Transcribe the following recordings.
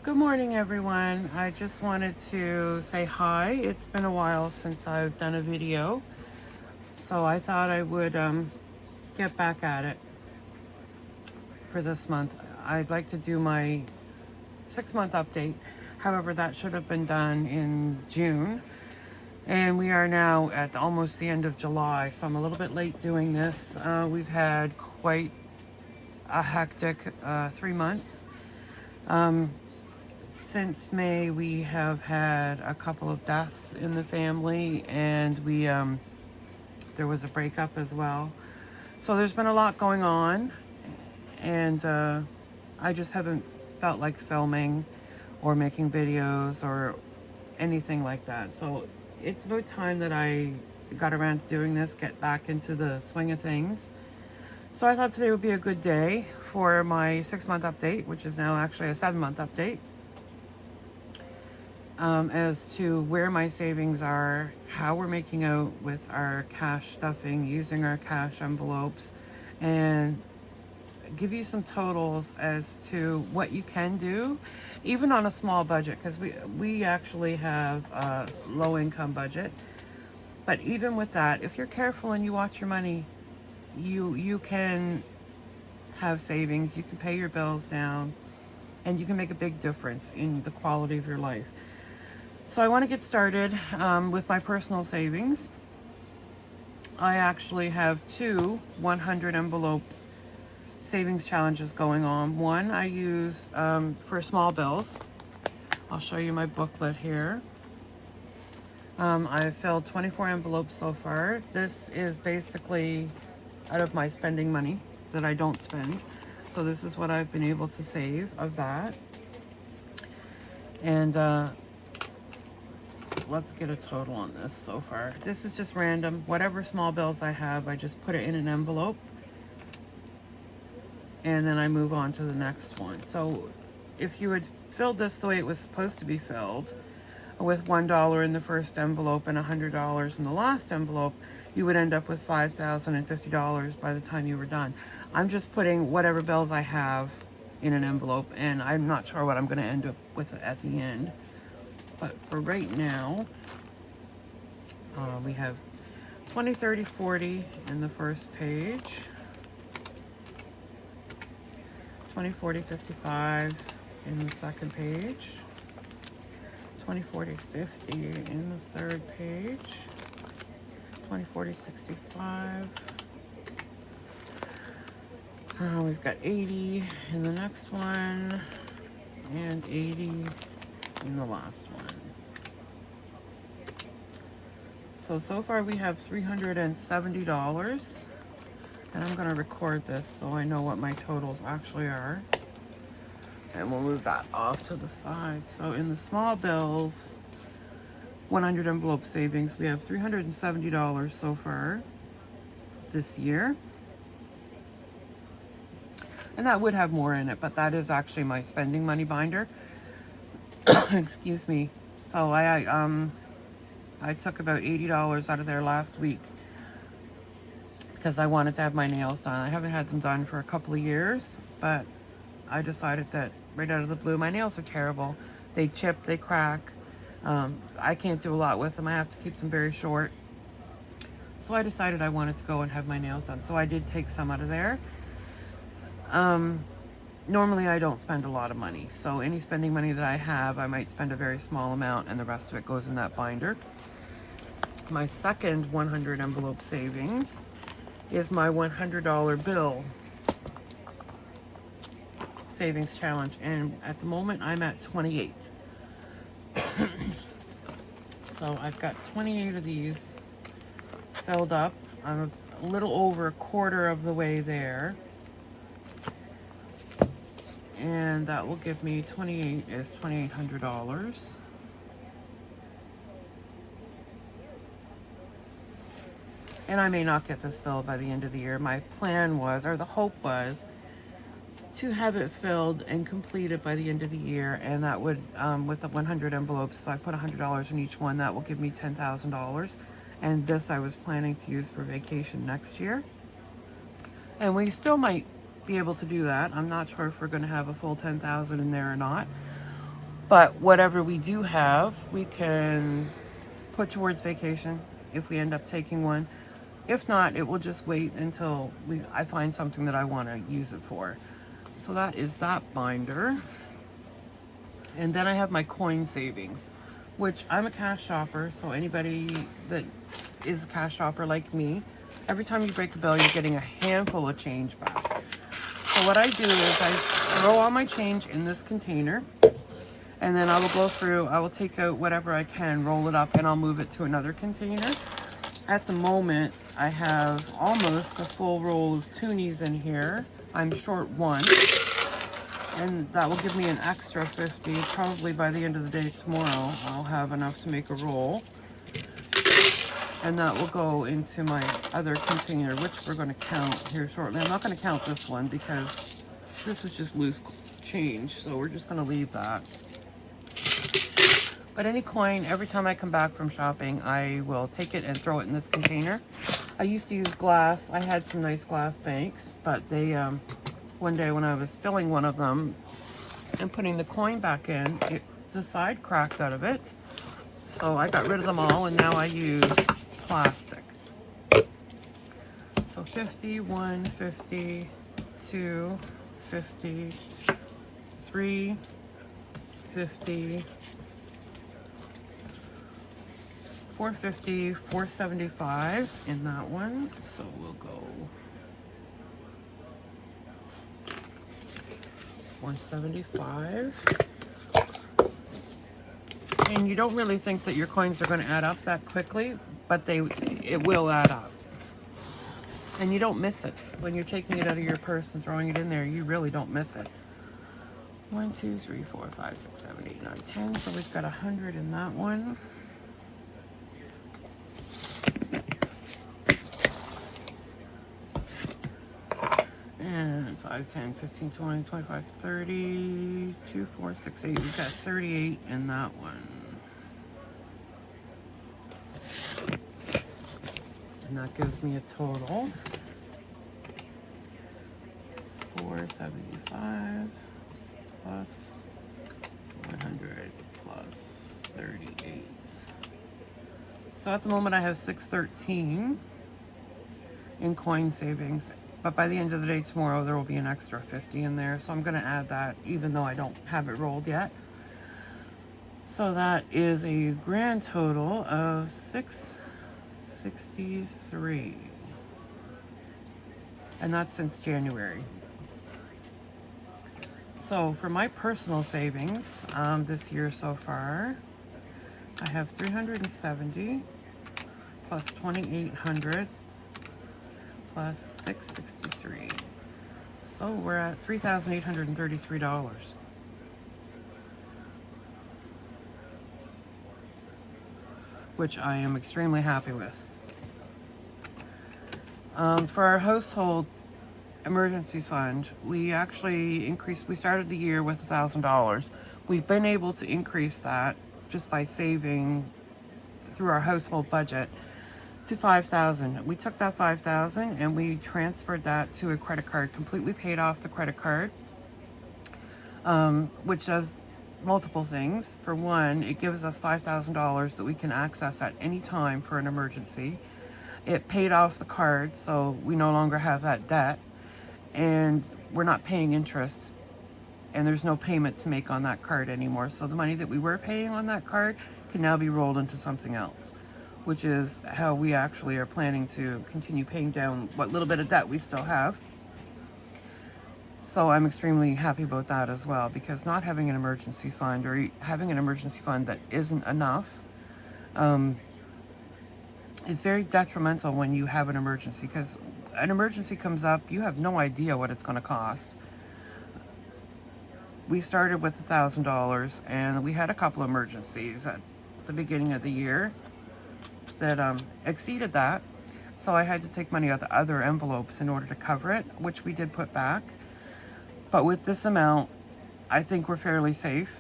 Good morning, everyone. I just wanted to say hi. It's been a while since I've done a video, so I thought I would get back at it for this month. I'd like to do my 6-month update. However, that should have been done in June, and we are now at almost the end of July, so I'm a little bit late doing this. We've had quite a hectic 3 months. Um, Since May, we have had a couple of deaths in the family, and there was a breakup as well. So there's been a lot going on, and I just haven't felt like filming or making videos or anything like that. So it's about time that I got around to doing this, get back into the swing of things. So I thought today would be a good day for my 6-month update, which is now actually a 7-month update. As to where my savings are, how we're making out with our cash stuffing, using our cash envelopes, and give you some totals as to what you can do, even on a small budget, because we actually have a low income budget. But even with that, if you're careful and you watch your money, you can have savings, you can pay your bills down, and you can make a big difference in the quality of your life. So I want to get started with my personal savings. I actually have two 100 envelope savings challenges going on. One I use for small bills. I'll show you my booklet here. I've filled 24 envelopes so far. This is basically out of my spending money that I don't spend. So this is what I've been able to save of that. And let's get a total on this so far. This is just random. Whatever small bills I have, I just put it in an envelope. And then I move on to the next one. So if you had filled this the way it was supposed to be filled, with $1 in the first envelope and $100 in the last envelope, you would end up with $5,050 by the time you were done. I'm just putting whatever bills I have in an envelope, and I'm not sure what I'm going to end up with at the end. But for right now, we have 20, 30, 40 in the first page, 20, 40, 55 in the second page, 20, 40, 50 in the third page, 20, 40, 65. We've got 80 in the next one, and 80 in the last one. So far we have $370, and I'm gonna record this so I know what my totals actually are. And we'll move that off to the side. So in the small bills, 100 envelope savings, we have $370 so far this year. And that would have more in it, but that is actually my spending money binder. Excuse me. So I took about $80 out of there last week because I wanted to have my nails done. I haven't had them done for a couple of years, but I decided that right out of the blue, my nails are terrible. They chip, they crack. I can't do a lot with them. I have to keep them very short. So I decided I wanted to go and have my nails done. So I did take some out of there. Normally I don't spend a lot of money. So any spending money that I have, I might spend a very small amount and the rest of it goes in that binder. My second 100 envelope savings is my $100 bill savings challenge, and at the moment I'm at 28. So I've got 28 of these filled up. I'm a little over a quarter of the way there, and that will give me 28 is $2,800. And I may not get this filled by the end of the year. My plan was, or the hope was, to have it filled and completed by the end of the year, and that would, with the 100 envelopes, if I put $100 in each one, that will give me $10,000. And this I was planning to use for vacation next year. And we still might be able to do that. I'm not sure if we're going to have a full 10,000 in there or not. But whatever we do have, we can put towards vacation if we end up taking one. If not, it will just wait until I find something that I want to use it for. So that is that binder. And then I have my coin savings, which I'm a cash shopper. So anybody that is a cash shopper like me, every time you break a bill, you're getting a handful of change back. So what I do is I throw all my change in this container, and then I will go through, I will take out whatever I can, roll it up, and I'll move it to another container. At the moment, I have almost a full roll of toonies in here. I'm short one, and that will give me an extra 50. Probably by the end of the day tomorrow, I'll have enough to make a roll. And that will go into my other container, which we're going to count here shortly. I'm not going to count this one because this is just loose change, so we're just going to leave that. But any coin, every time I come back from shopping, I will take it and throw it in this container. I used to use glass. I had some nice glass banks, but they, one day when I was filling one of them and putting the coin back in, the side cracked out of it. So I got rid of them all, and now I use plastic. So 50, 1, 50, 2, 50, 3, 50, 450, 475 in that one. So we'll go 475. And you don't really think that your coins are going to add up that quickly, but it will add up. And you don't miss it. When you're taking it out of your purse and throwing it in there, you really don't miss it. 1, 2, 3, 4, 5, 6, 7, 8, 9, 10. So we've got 100 in that one. And 5, 10, 15, 20, 25, 30, 2, 4, 6, 8. We've got 38 in that one. And that gives me a total 475 plus 100 plus 38. So at the moment I have 613 in coin savings, but by the end of the day tomorrow there will be an extra 50 in there, so I'm going to add that even though I don't have it rolled yet. So that is a grand total of 663, and that's since January. So for my personal savings this year so far, I have 370 plus 2,800 plus 663. So we're at $3,833, which I am extremely happy with. For our household emergency fund, we actually we started the year with $1,000. We've been able to increase that just by saving through our household budget to $5,000. We took that $5,000 and we transferred that to a credit card, completely paid off the credit card, which does multiple things. For one, it gives us $5,000 that we can access at any time for an emergency. It paid off the card, so we no longer have that debt, and we're not paying interest, and there's no payment to make on that card anymore. So the money that we were paying on that card can now be rolled into something else, which is how we actually are planning to continue paying down what little bit of debt we still have. So I'm extremely happy about that as well, because not having an emergency fund, or having an emergency fund that isn't enough, is very detrimental when you have an emergency, because an emergency comes up, you have no idea what it's going to cost. We started with $1,000, and we had a couple emergencies at the beginning of the year that exceeded that. So I had to take money out of the other envelopes in order to cover it, which we did put back. But with this amount, I think we're fairly safe.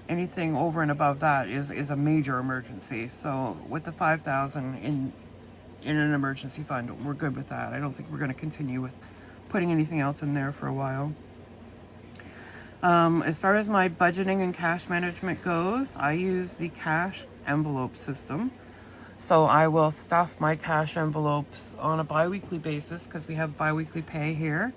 Anything over and above that is a major emergency. So with the $5,000 in an emergency fund, we're good with that. I don't think we're going to continue with putting anything else in there for a while. As far as my budgeting and cash management goes, I use the cash envelope system. So I will stuff my cash envelopes on a bi-weekly basis because we have bi-weekly pay here.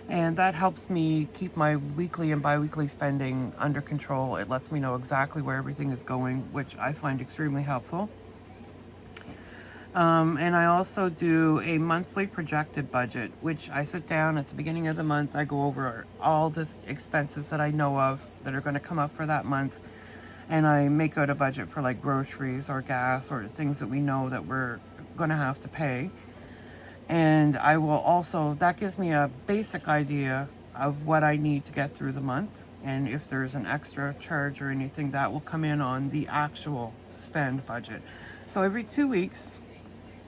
And that helps me keep my weekly and bi-weekly spending under control. It lets me know exactly where everything is going, which I find extremely helpful. And I also do a monthly projected budget, which I sit down at the beginning of the month. I go over all the expenses that I know of that are going to come up for that month. And I make out a budget for like groceries or gas or things that we know that we're going to have to pay. And I will also, that gives me a basic idea of what I need to get through the month. And if there's an extra charge or anything, that will come in on the actual spend budget. So every 2 weeks,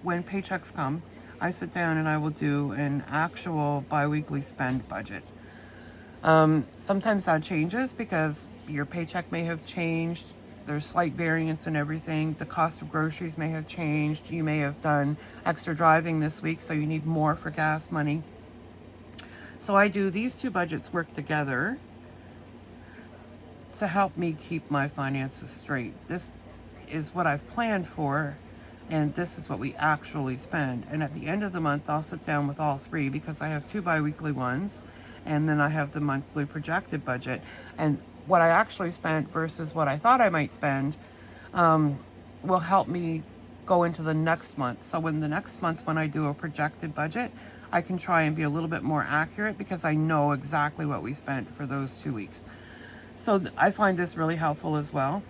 when paychecks come, I sit down and I will do an actual bi-weekly spend budget. Sometimes that changes because your paycheck may have changed. There's slight variance in everything. The cost of groceries may have changed. You may have done extra driving this week, so you need more for gas money. So I do these two budgets work together to help me keep my finances straight. This is what I've planned for, and this is what we actually spend. And at the end of the month, I'll sit down with all three because I have two bi-weekly ones, and then I have the monthly projected budget. And what I actually spent versus what I thought I might spend will help me go into the next month. So in the next month, when I do a projected budget, I can try and be a little bit more accurate because I know exactly what we spent for those 2 weeks. So I find this really helpful as well.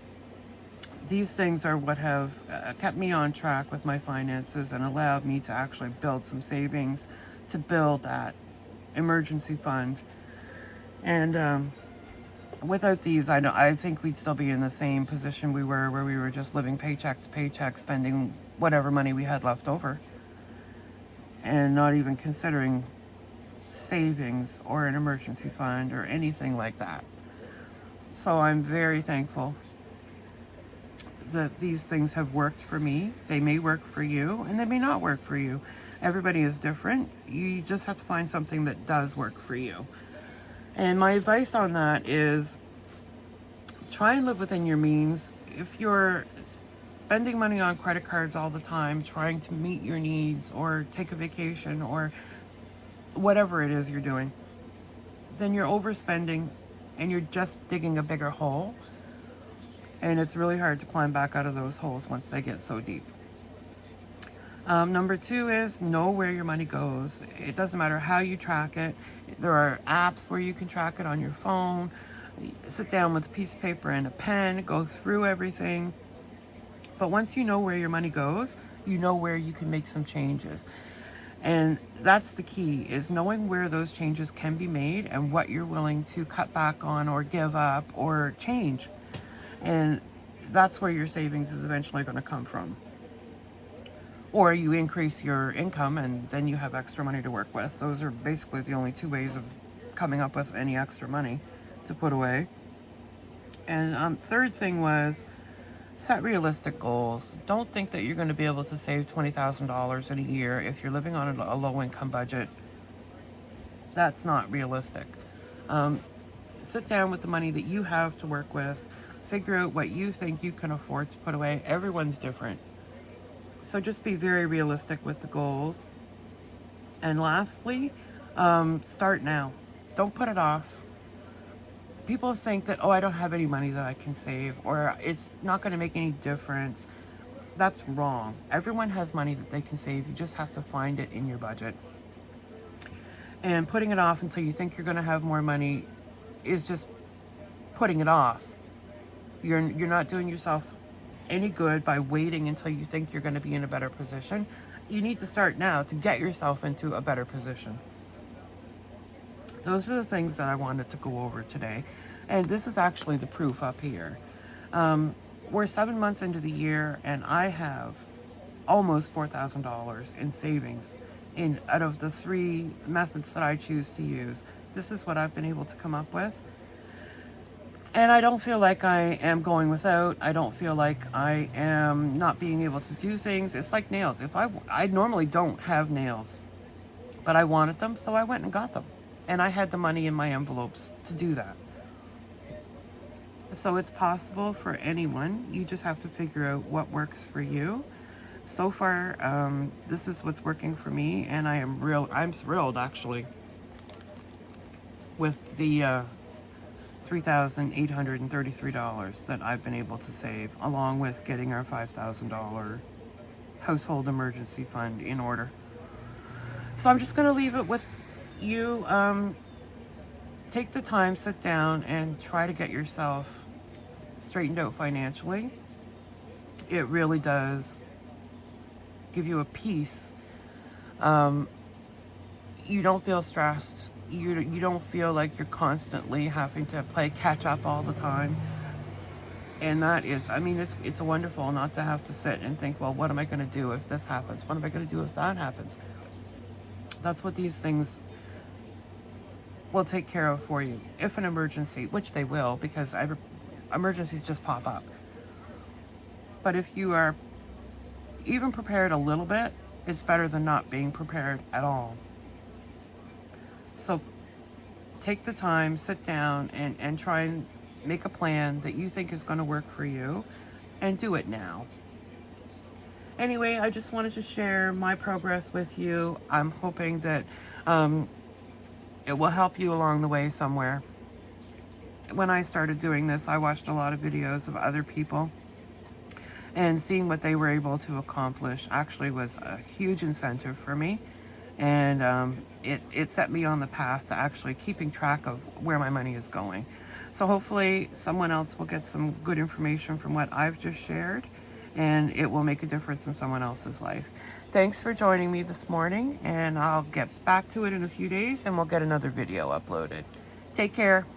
These things are what have kept me on track with my finances and allowed me to actually build some savings to build that emergency fund. And without these, I think we'd still be in the same position we were, where we were just living paycheck to paycheck, spending whatever money we had left over, and not even considering savings or an emergency fund or anything like that. So I'm very thankful that these things have worked for me. They may work for you, and they may not work for you. Everybody is different. You just have to find something that does work for you. And my advice on that is try and live within your means. If you're spending money on credit cards all the time, trying to meet your needs or take a vacation or whatever it is you're doing, then you're overspending and you're just digging a bigger hole. And it's really hard to climb back out of those holes once they get so deep. Number two is know where your money goes. It doesn't matter how you track it. There are apps where you can track it on your phone. Sit down with a piece of paper and a pen, go through everything. But once you know where your money goes, you know where you can make some changes. And that's the key, is knowing where those changes can be made and what you're willing to cut back on or give up or change. And that's where your savings is eventually going to come from. Or you increase your income and then you have extra money to work with. Those are basically the only two ways of coming up with any extra money to put away. And third thing was set realistic goals. Don't think that you're going to be able to save $20,000 in a year if you're living on a low income budget. That's not realistic. Sit down with the money that you have to work with. Figure out what you think you can afford to put away. Everyone's different. So just be very realistic with the goals. And lastly, start now. Don't put it off. People think that, oh, I don't have any money that I can save, or it's not going to make any difference. That's wrong. Everyone has money that they can save. You just have to find it in your budget. And putting it off until you think you're going to have more money is just putting it off. You're not doing yourself any good by waiting until you think you're going to be in a better position. You need to start now to get yourself into a better position. Those are the things that I wanted to go over today. And this is actually the proof up here. We're 7 months into the year and I have almost $4,000 in savings out of the three methods that I choose to use. This is what I've been able to come up with. And I don't feel like I am going without. I don't feel like I am not being able to do things. It's like nails. I normally don't have nails, but I wanted them, so I went and got them. And I had the money in my envelopes to do that. So it's possible for anyone. You just have to figure out what works for you. So far, this is what's working for me, and I'm thrilled actually with the $3,833 that I've been able to save, along with getting our $5,000 household emergency fund in order. So I'm just going to leave it with you. Take the time, sit down, and try to get yourself straightened out financially. It really does give you a peace. You don't feel stressed. You don't feel like you're constantly having to play catch up all the time. And that is, I mean, it's wonderful not to have to sit and think, well, what am I going to do if this happens? What am I going to do if that happens? That's what these things will take care of for you. If an emergency, which they will, because emergencies just pop up. But if you are even prepared a little bit, it's better than not being prepared at all. So take the time, sit down, and try and make a plan that you think is going to work for you, and do it now. Anyway, I just wanted to share my progress with you. I'm hoping that it will help you along the way somewhere. When I started doing this, I watched a lot of videos of other people, and seeing what they were able to accomplish actually was a huge incentive for me. And it set me on the path to actually keeping track of where my money is going. So hopefully someone else will get some good information from what I've just shared, and it will make a difference in someone else's life. Thanks for joining me this morning, and I'll get back to it in a few days, and we'll get another video uploaded. Take care.